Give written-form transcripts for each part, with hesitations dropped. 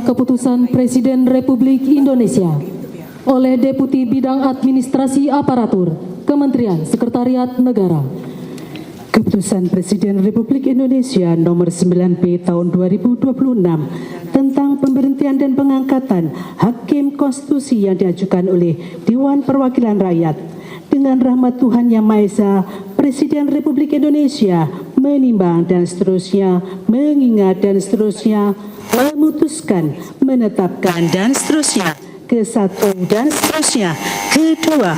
keputusan Presiden Republik Indonesia oleh Deputi Bidang Administrasi Aparatur Kementerian Sekretariat Negara. Keputusan Presiden Republik Indonesia nomor 9P tahun 2026 tentang pemberhentian dan pengangkatan Hakim Konstitusi yang diajukan oleh Dewan Perwakilan Rakyat. Dengan rahmat Tuhan Yang Maha Esa, Presiden Republik Indonesia menimbang dan seterusnya, mengingat dan seterusnya, memutuskan, menetapkan dan seterusnya, ke-1 dan seterusnya, kedua,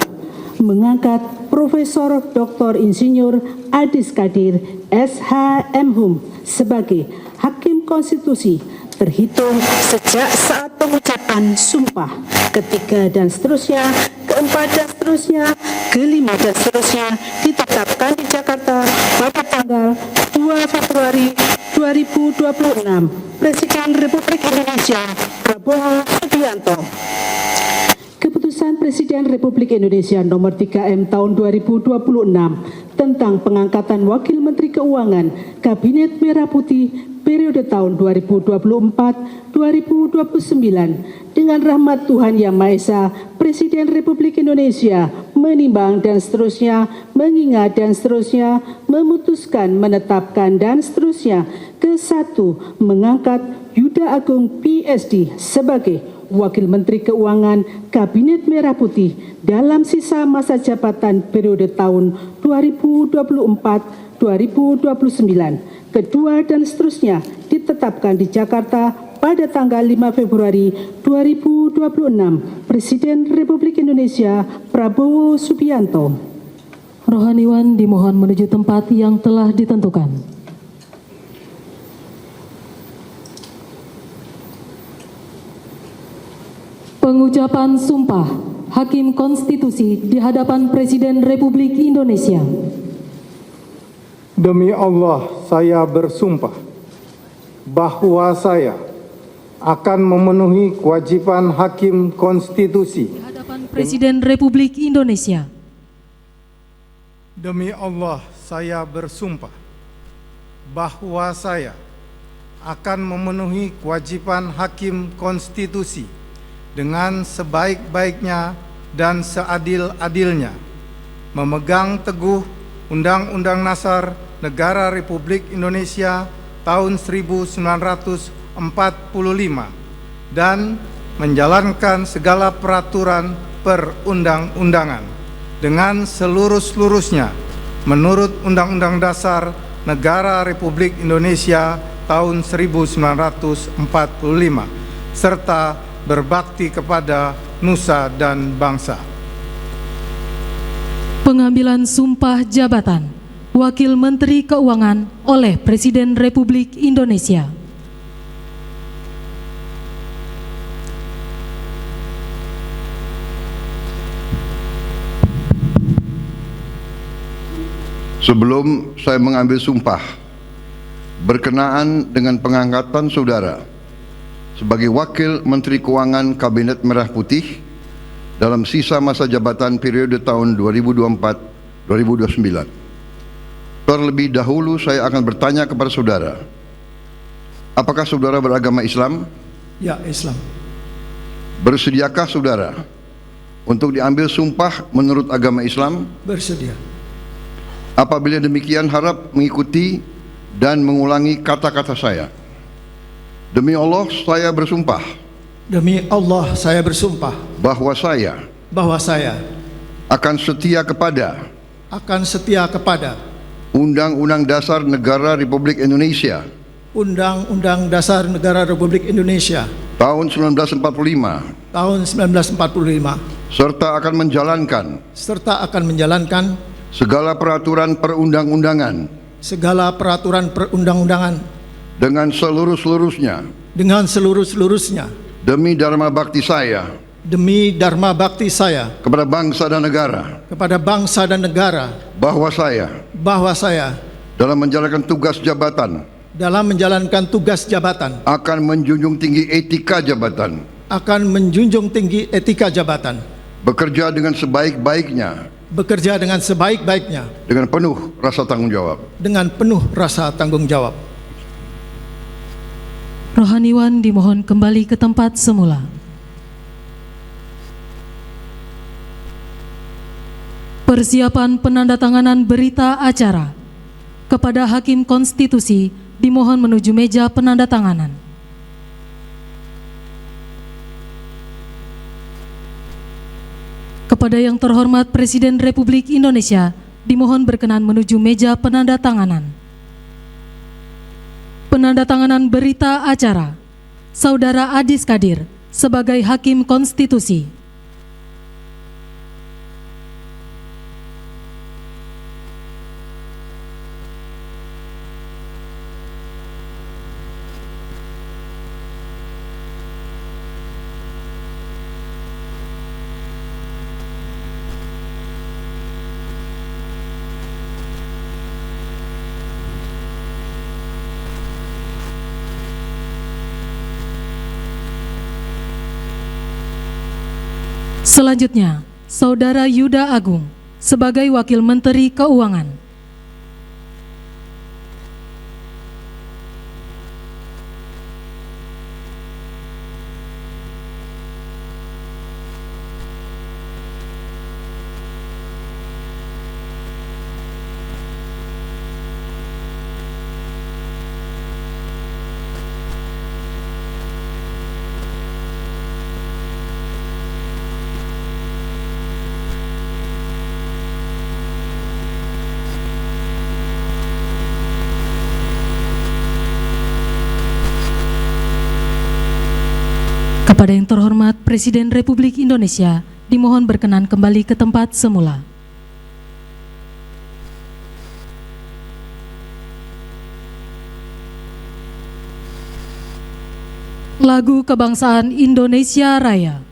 mengangkat Profesor Dr. Insinyur Adis Kadir SH.M.Hum sebagai Hakim Konstitusi terhitung sejak saat pengucapan sumpah, ketiga dan seterusnya, keempat dan seterusnya, kelima dan seterusnya ditetapkan di Jakarta pada tanggal 2 Februari 2026. Presiden Republik Indonesia Prabowo Subianto. Keputusan Presiden Republik Indonesia nomor 3M tahun 2026 tentang pengangkatan Wakil Menteri Keuangan Kabinet Merah Putih periode tahun 2024-2029. Dengan rahmat Tuhan Yang Maha Esa, Presiden Republik Indonesia menimbang dan seterusnya, mengingat dan seterusnya, memutuskan, menetapkan dan seterusnya, ke-1 mengangkat Yuda Agung PSD sebagai Wakil Menteri Keuangan Kabinet Merah Putih dalam sisa masa jabatan periode tahun 2024-2029. Kedua dan seterusnya ditetapkan di Jakarta pada tanggal 5 Februari 2026. Presiden Republik Indonesia Prabowo Subianto. Rohaniwan dimohon menuju tempat yang telah ditentukan. Pengucapan Sumpah Hakim Konstitusi di hadapan Presiden Republik Indonesia. Demi Allah, saya bersumpah bahwa saya akan memenuhi kewajiban Hakim Konstitusi Di hadapan Presiden Republik Indonesia. Demi Allah, saya bersumpah bahwa saya akan memenuhi kewajiban Hakim Konstitusi dengan sebaik-baiknya dan seadil-adilnya, memegang teguh Undang-Undang Dasar Negara Republik Indonesia tahun 1945 dan menjalankan segala peraturan perundang-undangan dengan seluruh-seluruhnya menurut Undang-Undang Dasar Negara Republik Indonesia tahun 1945 serta berbakti kepada nusa dan bangsa. Pengambilan sumpah jabatan Wakil Menteri Keuangan oleh Presiden Republik Indonesia. Sebelum saya mengambil sumpah berkenaan dengan pengangkatan saudara sebagai Wakil Menteri Keuangan Kabinet Merah Putih dalam sisa masa jabatan periode tahun 2024-2029. Terlebih dahulu saya akan bertanya kepada saudara, apakah saudara beragama Islam? Ya, Islam. Bersediakah saudara untuk diambil sumpah menurut agama Islam? Bersedia. Apabila demikian, harap mengikuti dan mengulangi kata-kata saya. Demi Allah, saya bersumpah. Demi Allah, saya bersumpah Bahwa saya akan setia kepada Undang-Undang Dasar Negara Republik Indonesia Undang-Undang Dasar Negara Republik Indonesia tahun 1945 serta akan menjalankan segala peraturan perundang-undangan dengan seluruh-seluruhnya demi dharma bakti saya kepada bangsa dan negara, bahwa saya dalam menjalankan tugas jabatan akan menjunjung tinggi etika jabatan, bekerja dengan sebaik-baiknya dengan penuh rasa tanggung jawab. Rohaniwan dimohon kembali ke tempat semula. Persiapan penandatanganan berita acara. Kepada Hakim Konstitusi dimohon menuju meja penandatanganan. Kepada yang terhormat Presiden Republik Indonesia dimohon berkenan menuju meja penandatanganan. Penandatanganan berita acara. Saudara Adis Kadir sebagai Hakim Konstitusi. Selanjutnya, Saudara Yuda Agung sebagai Wakil Menteri Keuangan. Kepada yang terhormat Presiden Republik Indonesia, dimohon berkenan kembali ke tempat semula. Lagu Kebangsaan Indonesia Raya.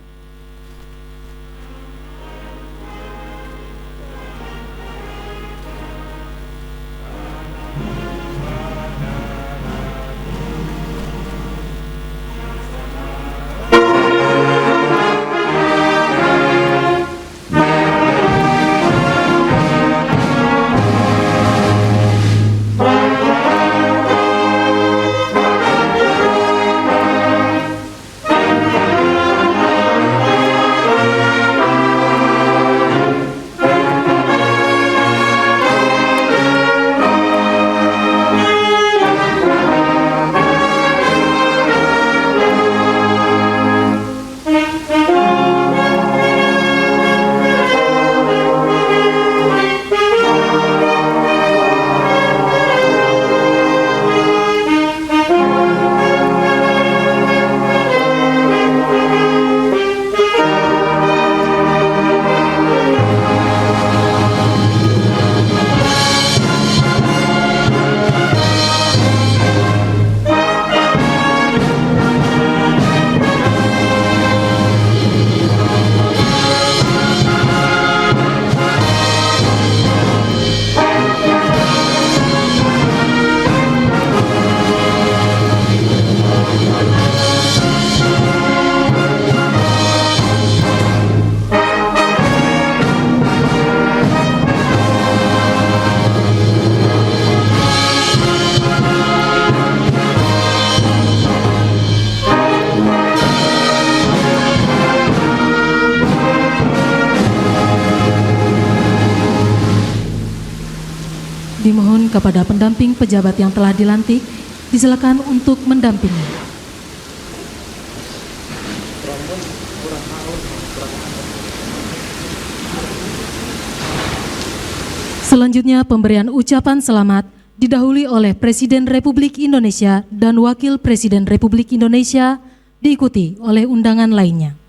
Dimohon kepada pendamping pejabat yang telah dilantik, disilakan untuk mendampingi. Selanjutnya pemberian ucapan selamat didahului oleh Presiden Republik Indonesia dan Wakil Presiden Republik Indonesia, diikuti oleh undangan lainnya.